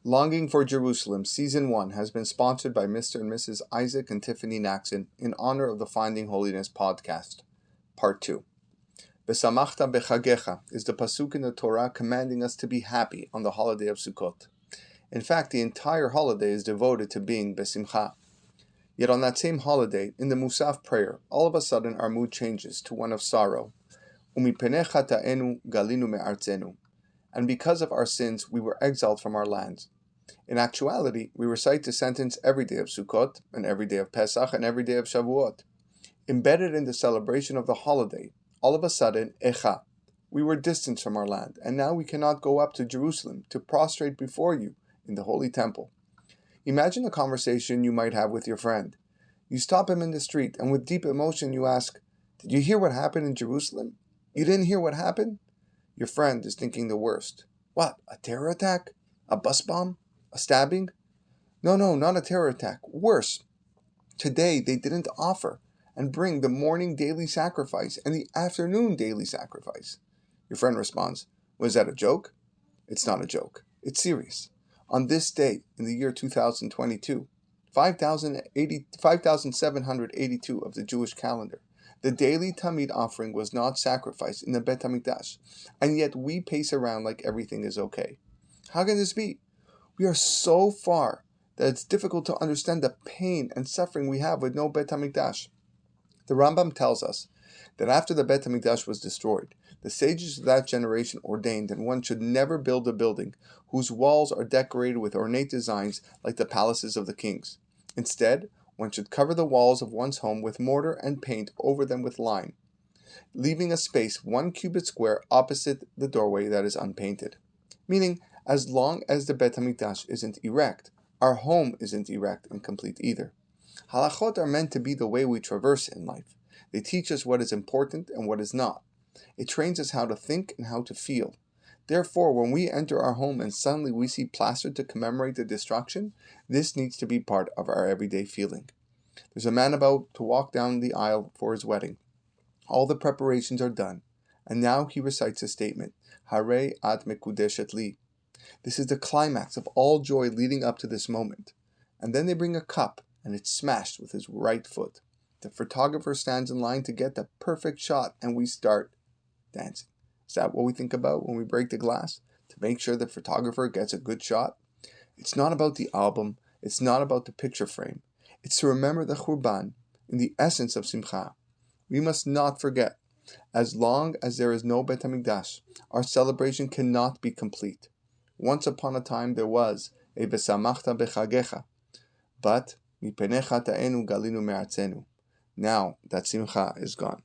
Longing for Jerusalem, Season 1 has been sponsored by Mr. and Mrs. Isaac and Tiffany Naxon in honor of the Finding Holiness podcast. Part 2. Besamachta bechagecha is the pasuk in the Torah commanding us to be happy on the holiday of Sukkot. In fact, the entire holiday is devoted to being besimcha. Yet on that same holiday, in the Musaf prayer, all of a sudden our mood changes to one of sorrow. Umipenecha ta'enu galinu me'artzenu. And because of our sins, we were exiled from our lands. In actuality, we recite the sentence every day of Sukkot, and every day of Pesach, and every day of Shavuot. Embedded in the celebration of the holiday, all of a sudden, Echa, we were distanced from our land, and now we cannot go up to Jerusalem to prostrate before you in the Holy Temple. Imagine a conversation you might have with your friend. You stop him in the street, and with deep emotion you ask, "Did you hear what happened in Jerusalem? You didn't hear what happened?" Your friend is thinking the worst. What, a terror attack? A bus bomb? A stabbing? No, not a terror attack. Worse. Today they didn't offer and bring the morning daily sacrifice and the afternoon daily sacrifice. Your friend responds, "Was that a joke?" It's not a joke. It's serious. On this day, in the year 2022, 5782 of the Jewish calendar, the daily Tamid offering was not sacrificed in the Bet HaMikdash, and yet we pace around like everything is okay. How can this be? We are so far that it's difficult to understand the pain and suffering we have with no Bet HaMikdash. The Rambam tells us that after the Bet HaMikdash was destroyed, the sages of that generation ordained that one should never build a building whose walls are decorated with ornate designs like the palaces of the kings. Instead, one should cover the walls of one's home with mortar and paint over them with lime, leaving a space 1 cubit square opposite the doorway that is unpainted. Meaning, as long as the Bet HaMikdash isn't erect, our home isn't erect and complete either. Halachot are meant to be the way we traverse in life. They teach us what is important and what is not. It trains us how to think and how to feel. Therefore, when we enter our home and suddenly we see plastered to commemorate the destruction, this needs to be part of our everyday feeling. There's a man about to walk down the aisle for his wedding. All the preparations are done, and now he recites a statement, Harei at mekudeshet li. This is the climax of all joy leading up to this moment. And then they bring a cup, and it's smashed with his right foot. The photographer stands in line to get the perfect shot, and we start dancing. Is that what we think about when we break the glass? To make sure the photographer gets a good shot? It's not about the album. It's not about the picture frame. It's to remember the Churban in the essence of Simcha. We must not forget, as long as there is no Bet HaMikdash, our celebration cannot be complete. Once upon a time there was a Besamachta bechagecha, but mipenecha ta'enu galinu me'artzenu. Now that Simcha is gone.